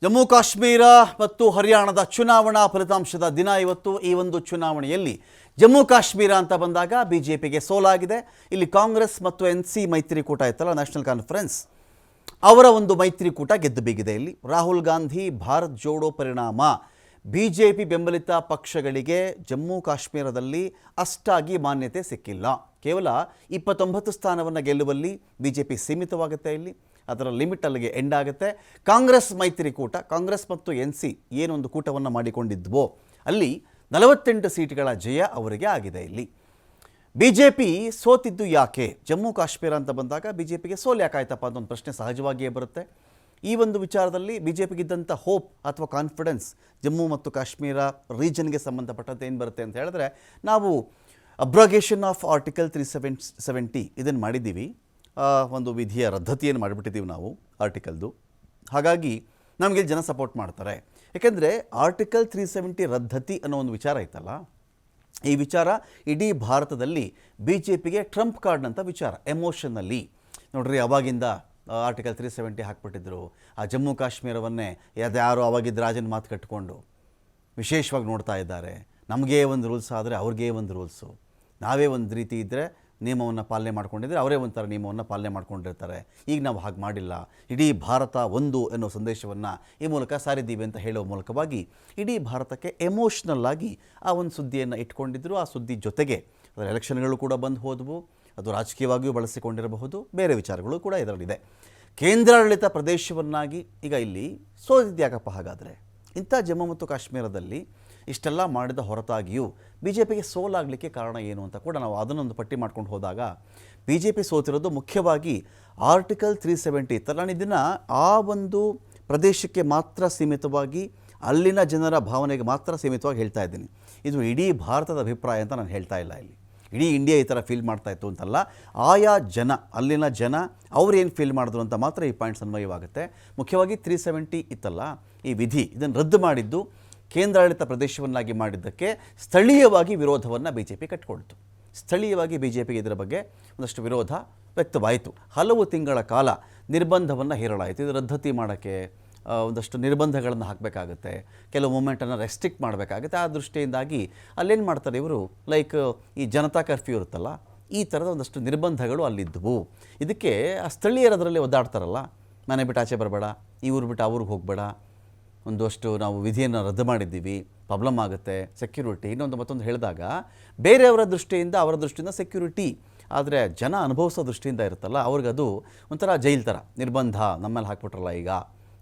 ಜಮ್ಮು ಕಾಶ್ಮೀರ ಮತ್ತು ಹರಿಯಾಣದ ಚುನಾವಣಾ ಫಲಿತಾಂಶದ ದಿನ ಇವತ್ತು. ಈ ಒಂದು ಚುನಾವಣೆಯಲ್ಲಿ ಜಮ್ಮು ಕಾಶ್ಮೀರ ಅಂತ ಬಂದಾಗ ಬಿಜೆಪಿಗೆ ಸೋಲಾಗಿದೆ. ಇಲ್ಲಿ ಕಾಂಗ್ರೆಸ್ ಮತ್ತು NC ಮೈತ್ರಿಕೂಟ ಇತ್ತಲ್ಲ, ನ್ಯಾಷನಲ್ ಕಾನ್ಫರೆನ್ಸ್, ಅವರ ಒಂದು ಮೈತ್ರಿಕೂಟ ಗೆದ್ದು ಬಿಗಿದೆ. ಇಲ್ಲಿ ರಾಹುಲ್ ಗಾಂಧಿ ಭಾರತ್ ಜೋಡೋ ಪರಿಣಾಮ ಬಿಜೆಪಿ ಬೆಂಬಲಿತ ಪಕ್ಷಗಳಿಗೆ ಜಮ್ಮು ಕಾಶ್ಮೀರದಲ್ಲಿ ಅಷ್ಟಾಗಿ ಮಾನ್ಯತೆ ಸಿಕ್ಕಿಲ್ಲ. ಕೇವಲ 29 ಸ್ಥಾನವನ್ನು ಗೆಲ್ಲುವಲ್ಲಿ ಬಿಜೆಪಿ ಸೀಮಿತವಾಗುತ್ತೆ. ಇಲ್ಲಿ ಅದರ ಲಿಮಿಟ್ ಅಲ್ಲಿಗೆ ಎಂಡ್ ಆಗುತ್ತೆ. ಕಾಂಗ್ರೆಸ್ ಮೈತ್ರಿಕೂಟ, ಕಾಂಗ್ರೆಸ್ ಮತ್ತು NC ಏನೊಂದು ಕೂಟವನ್ನು ಮಾಡಿಕೊಂಡಿದ್ವೋ ಅಲ್ಲಿ 48 ಸೀಟ್ಗಳ ಜಯ ಅವರಿಗೆ ಆಗಿದೆ. ಇಲ್ಲಿ ಬಿಜೆಪಿ ಸೋತಿದ್ದು ಯಾಕೆ? ಜಮ್ಮು ಕಾಶ್ಮೀರ ಅಂತ ಬಂದಾಗ ಬಿಜೆಪಿಗೆ ಸೋಲು ಯಾಕಾಯ್ತಪ್ಪ ಅಂತ ಒಂದು ಪ್ರಶ್ನೆ ಸಹಜವಾಗಿಯೇ ಬರುತ್ತೆ. ಈ ಒಂದು ವಿಚಾರದಲ್ಲಿ ಬಿಜೆಪಿಗಿದ್ದಂಥ ಹೋಪ್ ಅಥವಾ ಕಾನ್ಫಿಡೆನ್ಸ್ ಜಮ್ಮು ಮತ್ತು ಕಾಶ್ಮೀರ ರೀಜನ್ಗೆ ಸಂಬಂಧಪಟ್ಟಂತೆ ಏನು ಬರುತ್ತೆ ಅಂತ ಹೇಳಿದ್ರೆ, ನಾವು ಅಬ್ರಾಗೇಷನ್ ಆಫ್ ಆರ್ಟಿಕಲ್ 370 ಇದನ್ನು ಮಾಡಿದ್ದೀವಿ. ಒಂದು ವಿಧಿಯ ರದ್ದತಿಯನ್ನು ಮಾಡಿಬಿಟ್ಟಿದ್ದೀವಿ ನಾವು ಆರ್ಟಿಕಲ್ದು. ಹಾಗಾಗಿ ನಮಗೆ ಜನ ಸಪೋರ್ಟ್ ಮಾಡ್ತಾರೆ. ಏಕೆಂದರೆ ಆರ್ಟಿಕಲ್ 370 ರದ್ದತಿ ಅನ್ನೋ ಒಂದು ವಿಚಾರ ಇತ್ತಲ್ಲ, ಈ ವಿಚಾರ ಇಡೀ ಭಾರತದಲ್ಲಿ ಬಿಜೆಪಿಗೆ ಟ್ರಂಪ್ ಕಾರ್ಡ್ನಂಥ ವಿಚಾರ. ಎಮೋಷನಲ್ಲಿ ನೋಡ್ರಿ, ಅವಾಗಿಂದ ಆರ್ಟಿಕಲ್ 370 ಹಾಕ್ಬಿಟ್ಟಿದ್ರು. ಆ ಜಮ್ಮು ಕಾಶ್ಮೀರವನ್ನೇ ಯಾರು ಅವಾಗಿದ್ದ ರಾಜನ ಮಾತು ಕಟ್ಟಿಕೊಂಡು ವಿಶೇಷವಾಗಿ ನೋಡ್ತಾ ಇದ್ದಾರೆ. ನಮಗೇ ಒಂದು ರೂಲ್ಸ್ ಆದರೆ ಅವ್ರಿಗೇ ಒಂದು ರೂಲ್ಸು, ನಾವೇ ಒಂದು ರೀತಿ ಇದ್ದರೆ ನಿಯಮವನ್ನು ಪಾಲನೆ ಮಾಡ್ಕೊಂಡಿದ್ರೆ ಅವರೇ ಒಂಥರ ನಿಯಮವನ್ನು ಪಾಲನೆ ಮಾಡ್ಕೊಂಡಿರ್ತಾರೆ. ಈಗ ನಾವು ಹಾಗೆ ಮಾಡಿಲ್ಲ, ಇಡೀ ಭಾರತ ಒಂದು ಎನ್ನೋ ಸಂದೇಶವನ್ನು ಈ ಮೂಲಕ ಸಾರಿದ್ದೀವಿ ಅಂತ ಹೇಳೋ ಮೂಲಕವಾಗಿ ಇಡೀ ಭಾರತಕ್ಕೆ ಎಮೋಷ್ನಲ್ ಆಗಿ ಆ ಒಂದು ಸುದ್ದಿಯನ್ನು ಇಟ್ಕೊಂಡಿದ್ರು. ಆ ಸುದ್ದಿ ಜೊತೆಗೆ ಅದರ ಎಲೆಕ್ಷನ್ಗಳು ಕೂಡ ಬಂದು ಹೋದವು. ಅದು ರಾಜಕೀಯವಾಗಿಯೂ ಬಳಸಿಕೊಂಡಿರಬಹುದು, ಬೇರೆ ವಿಚಾರಗಳು ಕೂಡ ಇದರಲ್ಲಿದೆ. ಕೇಂದ್ರಾಡಳಿತ ಪ್ರದೇಶವನ್ನಾಗಿ ಈಗ ಇಲ್ಲಿ ಸೋತಿದ್ಯಾಕಪ್ಪ ಹಾಗಾದರೆ? ಇಂಥ ಜಮ್ಮು ಮತ್ತು ಕಾಶ್ಮೀರದಲ್ಲಿ ಇಷ್ಟೆಲ್ಲ ಮಾಡಿದ ಹೊರತಾಗಿಯೂ ಬಿಜೆಪಿಗೆ ಸೋಲಾಗಲಿಕ್ಕೆ ಕಾರಣ ಏನು ಅಂತ ಕೂಡ ನಾವು ಅದನ್ನೊಂದು ಪಟ್ಟಿ ಮಾಡ್ಕೊಂಡು ಹೋದಾಗ, ಬಿಜೆಪಿ ಸೋತಿರೋದು ಮುಖ್ಯವಾಗಿ ಆರ್ಟಿಕಲ್ 370 ಇತ್ತಲ್ಲ, ನಾನು ಇದನ್ನು ಆ ಒಂದು ಪ್ರದೇಶಕ್ಕೆ ಮಾತ್ರ ಸೀಮಿತವಾಗಿ, ಅಲ್ಲಿನ ಜನರ ಭಾವನೆಗೆ ಮಾತ್ರ ಸೀಮಿತವಾಗಿ ಹೇಳ್ತಾ ಇದ್ದೀನಿ. ಇದು ಇಡೀ ಭಾರತದ ಅಭಿಪ್ರಾಯ ಅಂತ ನಾನು ಹೇಳ್ತಾ ಇಲ್ಲ. ಇಲ್ಲಿ ಇಡೀ ಇಂಡಿಯಾ ಈ ಥರ ಫೀಲ್ ಮಾಡ್ತಾಯಿತ್ತು ಅಂತಲ್ಲ, ಆಯಾ ಜನ, ಅಲ್ಲಿನ ಜನ ಅವ್ರು ಏನು ಫೀಲ್ ಮಾಡಿದ್ರು ಅಂತ ಮಾತ್ರ ಈ ಪಾಯಿಂಟ್ಸ್ ಅನ್ವಯವಾಗುತ್ತೆ. ಮುಖ್ಯವಾಗಿ 370 ಇತ್ತಲ್ಲ, ಈ ವಿಧಿ, ಇದನ್ನು ರದ್ದು ಮಾಡಿದ್ದು ಕೇಂದ್ರಾಡಳಿತ ಪ್ರದೇಶವನ್ನಾಗಿ ಮಾಡಿದ್ದಕ್ಕೆ ಸ್ಥಳೀಯವಾಗಿ ವಿರೋಧವನ್ನು ಬಿಜೆಪಿ ಕಟ್ಟಿಕೊಳ್ತು. ಸ್ಥಳೀಯವಾಗಿ ಬಿಜೆಪಿಗೆ ಇದರ ಬಗ್ಗೆ ಒಂದಷ್ಟು ವಿರೋಧ ವ್ಯಕ್ತವಾಯಿತು. ಹಲವು ತಿಂಗಳ ಕಾಲ ನಿರ್ಬಂಧವನ್ನು ಹೇರಲಾಯಿತು. ಇದು ರದ್ದತಿ ಮಾಡೋಕ್ಕೆ ಒಂದಷ್ಟು ನಿರ್ಬಂಧಗಳನ್ನು ಹಾಕಬೇಕಾಗುತ್ತೆ, ಕೆಲವು ಮೂಮೆಂಟನ್ನು ರೆಸ್ಟ್ರಿಕ್ಟ್ ಮಾಡಬೇಕಾಗುತ್ತೆ. ಆ ದೃಷ್ಟಿಯಿಂದಾಗಿ ಅಲ್ಲೇನು ಮಾಡ್ತಾರೆ ಇವರು, ಲೈಕ್ ಈ ಜನತಾ ಕರ್ಫ್ಯೂ ಇರುತ್ತಲ್ಲ, ಈ ಥರದ ಒಂದಷ್ಟು ನಿರ್ಬಂಧಗಳು ಅಲ್ಲಿದ್ದವು. ಇದಕ್ಕೆ ಆ ಸ್ಥಳೀಯರದರಲ್ಲಿ ಒದ್ದಾಡ್ತಾರಲ್ಲ, ಮನೆ ಬಿಟ್ಟು ಆಚೆ ಬರಬೇಡ, ಈ ಊರು ಬಿಟ್ಟು ಆ ಊರಿಗೆ ಹೋಗಬೇಡ, ಒಂದಷ್ಟು ನಾವು ವಿಧಿಯನ್ನು ರದ್ದು ಮಾಡಿದ್ದೀವಿ, ಪ್ರಾಬ್ಲಮ್ ಆಗುತ್ತೆ, ಸೆಕ್ಯೂರಿಟಿ, ಇನ್ನೊಂದು ಮತ್ತೊಂದು ಹೇಳಿದಾಗ ಬೇರೆಯವರ ದೃಷ್ಟಿಯಿಂದ, ಅವರ ದೃಷ್ಟಿಯಿಂದ ಸೆಕ್ಯೂರಿಟಿ, ಆದರೆ ಜನ ಅನುಭವಿಸೋ ದೃಷ್ಟಿಯಿಂದ ಇರುತ್ತಲ್ಲ, ಅವ್ರಿಗದು ಒಂಥರ ಜೈಲ್ ಥರ. ನಿರ್ಬಂಧ ನಮ್ಮಲ್ಲಿ ಹಾಕ್ಬಿಟ್ರಲ್ಲ, ಈಗ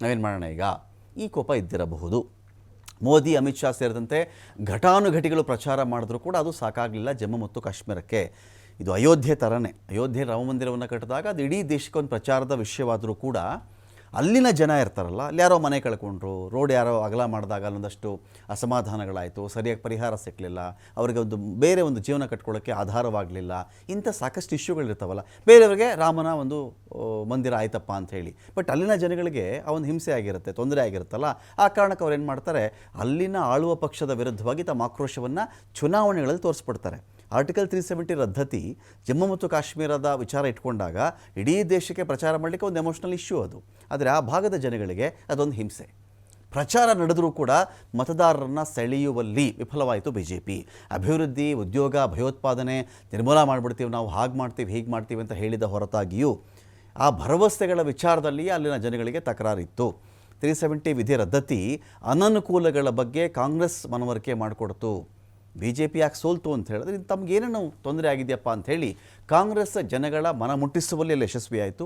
ನಾವೇನು ಮಾಡೋಣ, ಈಗ ಈ ಕೋಪ ಇದ್ದಿರಬಹುದು. ಮೋದಿ, ಅಮಿತ್ ಶಾ ಸೇರಿದಂತೆ ಘಟಾನುಘಟಿಗಳು ಪ್ರಚಾರ ಮಾಡಿದ್ರು ಕೂಡ ಅದು ಸಾಕಾಗಲಿಲ್ಲ ಜಮ್ಮು ಮತ್ತು ಕಾಶ್ಮೀರಕ್ಕೆ. ಇದು ಅಯೋಧ್ಯೆ ಥರನೇ. ಅಯೋಧ್ಯೆ ರಾಮ ಮಂದಿರವನ್ನು ಕಟ್ಟಿದಾಗ ಅದು ಇಡೀ ದೇಶಕ್ಕೆ ಒಂದು ಪ್ರಚಾರದ ವಿಷಯವಾದರೂ ಕೂಡ ಅಲ್ಲಿನ ಜನ ಇರ್ತಾರಲ್ಲ, ಅಲ್ಲಿ ಯಾರೋ ಮನೆ ಕಳ್ಕೊಂಡ್ರು, ರೋಡ್ ಯಾರೋ ಅಗಲ ಮಾಡಿದಾಗ ಅಲ್ಲೊಂದಷ್ಟು ಅಸಮಾಧಾನಗಳಾಯಿತು, ಸರಿಯಾಗಿ ಪರಿಹಾರ ಸಿಕ್ಕಲಿಲ್ಲ, ಅವರಿಗೆ ಒಂದು ಬೇರೆ ಒಂದು ಜೀವನ ಕಟ್ಕೊಳ್ಳೋಕ್ಕೆ ಆಧಾರವಾಗಲಿಲ್ಲ, ಇಂಥ ಸಾಕಷ್ಟು ಇಶ್ಯೂಗಳಿರ್ತಾವಲ್ಲ. ಬೇರೆಯವರಿಗೆ ರಾಮನ ಒಂದು ಮಂದಿರ ಆಯ್ತಪ್ಪ ಅಂಥೇಳಿ, ಬಟ್ ಅಲ್ಲಿನ ಜನಗಳಿಗೆ ಆ ಒಂದು ಹಿಂಸೆ ಆಗಿರುತ್ತೆ, ತೊಂದರೆ ಆಗಿರುತ್ತಲ್ಲ, ಆ ಕಾರಣಕ್ಕೆ ಅವ್ರು ಏನು ಮಾಡ್ತಾರೆ, ಅಲ್ಲಿನ ಆಳುವ ಪಕ್ಷದ ವಿರುದ್ಧವಾಗಿ ತಮ್ಮ ಆಕ್ರೋಶವನ್ನು ಚುನಾವಣೆಗಳಲ್ಲಿ ತೋರಿಸ್ಬಿಡ್ತಾರೆ. ಆರ್ಟಿಕಲ್ 370 ರದ್ದತಿ ಜಮ್ಮು ಮತ್ತು ಕಾಶ್ಮೀರದ ವಿಚಾರ ಇಟ್ಕೊಂಡಾಗ ಇಡೀ ದೇಶಕ್ಕೆ ಪ್ರಚಾರ ಮಾಡಲಿಕ್ಕೆ ಒಂದು ಎಮೋಷ್ನಲ್ ಇಶ್ಯೂ ಅದು. ಆದರೆ ಆ ಭಾಗದ ಜನಗಳಿಗೆ ಅದೊಂದು ಹಿಂಸೆ. ಪ್ರಚಾರ ನಡೆದರೂ ಕೂಡ ಮತದಾರರನ್ನು ಸೆಳೆಯುವಲ್ಲಿ ವಿಫಲವಾಯಿತು ಬಿಜೆಪಿ. ಅಭಿವೃದ್ಧಿ, ಉದ್ಯೋಗ, ಭಯೋತ್ಪಾದನೆ ನಿರ್ಮೂಲ ಮಾಡಿಬಿಡ್ತೀವಿ ನಾವು, ಹಾಗೆ ಮಾಡ್ತೀವಿ, ಹೀಗೆ ಮಾಡ್ತೀವಿ ಅಂತ ಹೇಳಿದ ಹೊರತಾಗಿಯೂ ಆ ಭರವಸೆಗಳ ವಿಚಾರದಲ್ಲಿಯೇ ಅಲ್ಲಿನ ಜನಗಳಿಗೆ ತಕರಾರಿತ್ತು. 370 ವಿಧಿ ರದ್ದತಿ ಅನನುಕೂಲಗಳ ಬಗ್ಗೆ ಕಾಂಗ್ರೆಸ್ ಮನವರಿಕೆ ಮಾಡಿಕೊಡ್ತು. ಬಿಜೆಪಿ ಯಾಕೆ ಸೋಲ್ತು ಅಂತ ಹೇಳಿದ್ರೆ, ಇದು ತಮಗೇನೇನು ತೊಂದರೆ ಆಗಿದೆಯಪ್ಪ ಅಂಥೇಳಿ ಕಾಂಗ್ರೆಸ್ ಜನಗಳ ಮನ ಮುಟ್ಟಿಸುವಲ್ಲಿ ಅಲ್ಲಿ ಯಶಸ್ವಿಯಾಯಿತು.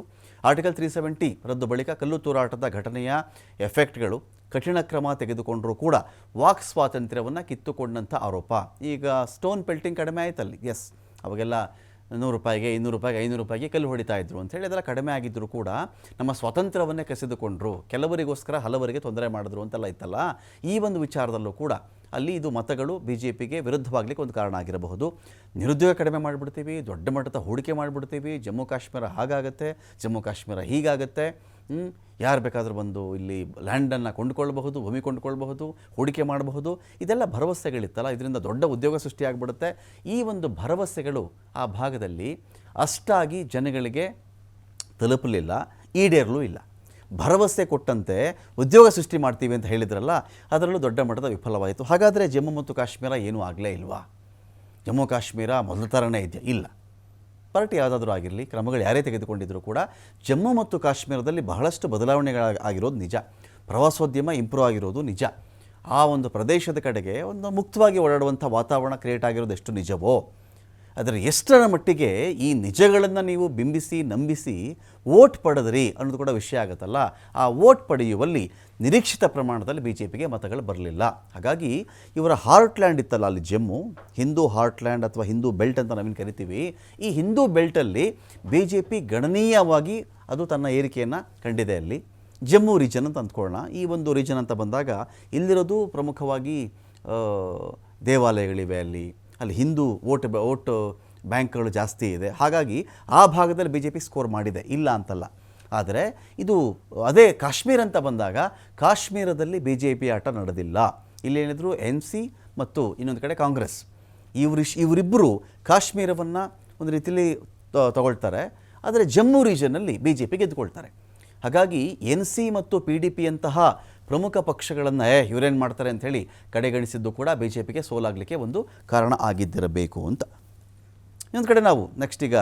ಆರ್ಟಿಕಲ್ 370 ರದ್ದು ಬಳಿಕ ಕಲ್ಲು ತೂರಾಟದ ಘಟನೆಯ ಎಫೆಕ್ಟ್ಗಳು, ಕಠಿಣ ಕ್ರಮ ತೆಗೆದುಕೊಂಡರೂ ಕೂಡ ವಾಕ್ ಸ್ವಾತಂತ್ರ್ಯವನ್ನು ಕಿತ್ತುಕೊಂಡಂಥ ಆರೋಪ. ಈಗ ಸ್ಟೋನ್ ಪೆಲ್ಟಿಂಗ್ ಕಡಿಮೆ ಆಯ್ತಲ್ಲಿ. ಎಸ್, ಅವಾಗೆಲ್ಲ 100 ರೂಪಾಯಿಗೆ, 200 ರೂಪಾಯಿಗೆ, 500 ರೂಪಾಯಿಗೆ ಕಲ್ಲು ಹೊಡಿತಾ ಇದ್ರು ಅಂಥೇಳಿ ಅದೆಲ್ಲ ಕಡಿಮೆ ಆಗಿದ್ದರೂ ಕೂಡ ನಮ್ಮ ಸ್ವಾತಂತ್ರ್ಯವನ್ನೇ ಕಸಿದುಕೊಂಡ್ರು, ಕೆಲವರಿಗೋಸ್ಕರ ಹಲವರಿಗೆ ತೊಂದರೆ ಮಾಡಿದ್ರು ಅಂತೆಲ್ಲ ಇತ್ತಲ್ಲ. ಈ ಒಂದು ವಿಚಾರದಲ್ಲೂ ಕೂಡ ಅಲ್ಲಿ ಇದು ಮತಗಳು ಬಿಜೆಪಿಗೆ ವಿರುದ್ಧವಾಗಲಿಕ್ಕೆ ಒಂದು ಕಾರಣ ಆಗಿರಬಹುದು. ನಿರುದ್ಯೋಗ ಕಡಿಮೆ ಮಾಡಿಬಿಡ್ತೀವಿ, ದೊಡ್ಡ ಮಟ್ಟದ ಹೂಡಿಕೆ ಮಾಡಿಬಿಡ್ತೀವಿ, ಜಮ್ಮು ಕಾಶ್ಮೀರ ಹಾಗಾಗತ್ತೆ, ಜಮ್ಮು ಕಾಶ್ಮೀರ ಹೀಗಾಗತ್ತೆ, ಯಾರು ಬೇಕಾದರೂ ಬಂದು ಇಲ್ಲಿ ಲ್ಯಾಂಡನ್ನು ಕೊಂಡುಕೊಳ್ಬಹುದು, ಭೂಮಿ ಕೊಂಡುಕೊಳ್ಬಹುದು, ಹೂಡಿಕೆ ಮಾಡಬಹುದು, ಇದೆಲ್ಲ ಭರವಸೆಗಳಿತ್ತಲ್ಲ, ಇದರಿಂದ ದೊಡ್ಡ ಉದ್ಯೋಗ ಸೃಷ್ಟಿಯಾಗಿಬಿಡುತ್ತೆ. ಈ ಒಂದು ಭರವಸೆಗಳು ಆ ಭಾಗದಲ್ಲಿ ಅಷ್ಟಾಗಿ ಜನಗಳಿಗೆ ತಲುಪಲಿಲ್ಲ, ಈಡೇರಲೂ ಇಲ್ಲ. ಭರವಸೆ ಕೊಟ್ಟಂತೆ ಉದ್ಯೋಗ ಸೃಷ್ಟಿ ಮಾಡ್ತೀವಿ ಅಂತ ಹೇಳಿದ್ರಲ್ಲ, ಅದರಲ್ಲೂ ದೊಡ್ಡ ಮಟ್ಟದ ವಿಫಲವಾಯಿತು. ಹಾಗಾದರೆ ಜಮ್ಮು ಮತ್ತು ಕಾಶ್ಮೀರ ಏನೂ ಆಗಲೇ ಇಲ್ವಾ? ಜಮ್ಮು ಕಾಶ್ಮೀರ ಮೊದಲ ಥರನೇ ಇದೆಯಾ? ಇಲ್ಲ. ಪಾರ್ಟಿ ಯಾವುದಾದ್ರೂ ಆಗಿರಲಿ, ಕ್ರಮಗಳು ಯಾರೇ ತೆಗೆದುಕೊಂಡಿದ್ದರೂ ಕೂಡ ಜಮ್ಮು ಮತ್ತು ಕಾಶ್ಮೀರದಲ್ಲಿ ಬಹಳಷ್ಟು ಬದಲಾವಣೆಗಳಾಗಿರೋದು ನಿಜ. ಪ್ರವಾಸೋದ್ಯಮ ಇಂಪ್ರೂವ್ ಆಗಿರೋದು ನಿಜ. ಆ ಒಂದು ಪ್ರದೇಶದ ಕಡೆಗೆ ಒಂದು ಮುಕ್ತವಾಗಿ ಓಡಾಡುವಂಥ ವಾತಾವರಣ ಕ್ರಿಯೇಟ್ ಆಗಿರೋದು ಎಷ್ಟು ನಿಜವೋ, ಅದರ ಎಷ್ಟರ ಮಟ್ಟಿಗೆ ಈ ನಿಜಗಳನ್ನು ನೀವು ಬಿಂಬಿಸಿ ನಂಬಿಸಿ ವೋಟ್ ಪಡೆದ್ರಿ ಅನ್ನೋದು ಕೂಡ ವಿಷಯ ಆಗುತ್ತಲ್ಲ. ಆ ವೋಟ್ ಪಡೆಯುವಲ್ಲಿ ನಿರೀಕ್ಷಿತ ಪ್ರಮಾಣದಲ್ಲಿ BJPಗೆ ಮತಗಳು ಬರಲಿಲ್ಲ. ಹಾಗಾಗಿ ಇವರ ಹಾರ್ಟ್ಲ್ಯಾಂಡ್ ಇತ್ತಲ್ಲ ಅಲ್ಲಿ ಜಮ್ಮು, ಹಿಂದೂ ಹಾರ್ಟ್ಲ್ಯಾಂಡ್ ಅಥವಾ ಹಿಂದೂ ಬೆಲ್ಟ್ ಅಂತ ನಾವೇನು ಕರಿತೀವಿ, ಈ ಹಿಂದೂ ಬೆಲ್ಟಲ್ಲಿ BJP ಗಣನೀಯವಾಗಿ ಅದು ತನ್ನ ಏರಿಕೆಯನ್ನು ಕಂಡಿದೆ. ಅಲ್ಲಿ ಜಮ್ಮು ರೀಜನ್ ಅಂತ ಅಂದ್ಕೊಳ್ಳೋಣ. ಈ ಒಂದು ರೀಜನ್ ಅಂತ ಬಂದಾಗ ಇಲ್ಲಿರೋದು ಪ್ರಮುಖವಾಗಿ ದೇವಾಲಯಗಳಿವೆ, ಅಲ್ಲಿ ಹಿಂದೂ ಓಟ್ ಬ್ಯಾಂಕ್ಗಳು ಜಾಸ್ತಿ ಇದೆ. ಹಾಗಾಗಿ ಆ ಭಾಗದಲ್ಲಿ BJP ಸ್ಕೋರ್ ಮಾಡಿದೆ, ಇಲ್ಲ ಅಂತಲ್ಲ. ಆದರೆ ಇದು ಅದೇ ಕಾಶ್ಮೀರ ಅಂತ ಬಂದಾಗ ಕಾಶ್ಮೀರದಲ್ಲಿ BJP ಆಟ ನಡೆದಿಲ್ಲ. ಇಲ್ಲೇನಿದ್ರು NC ಮತ್ತು ಇನ್ನೊಂದು ಕಡೆ ಕಾಂಗ್ರೆಸ್, ಇವರಿಬ್ಬರು ಕಾಶ್ಮೀರವನ್ನು ಒಂದು ರೀತಿಯಲ್ಲಿ ತಗೊಳ್ತಾರೆ. ಆದರೆ ಜಮ್ಮು ರೀಜನ್ನಲ್ಲಿ BJP ಗೆದ್ದುಕೊಳ್ತಾರೆ. ಹಾಗಾಗಿ NC ಮತ್ತು PDP ಅಂತಹ ಪ್ರಮುಖ ಪಕ್ಷಗಳನ್ನು ಇವರೇನು ಮಾಡ್ತಾರೆ ಅಂಥೇಳಿ ಕಡೆಗಣಿಸಿದ್ದು ಕೂಡ BJPಗೆ ಸೋಲಾಗಲಿಕ್ಕೆ ಒಂದು ಕಾರಣ ಆಗಿದ್ದಿರಬೇಕು ಅಂತ. ಇನ್ನೊಂದು ಕಡೆ ನಾವು ನೆಕ್ಸ್ಟ್ ಈಗ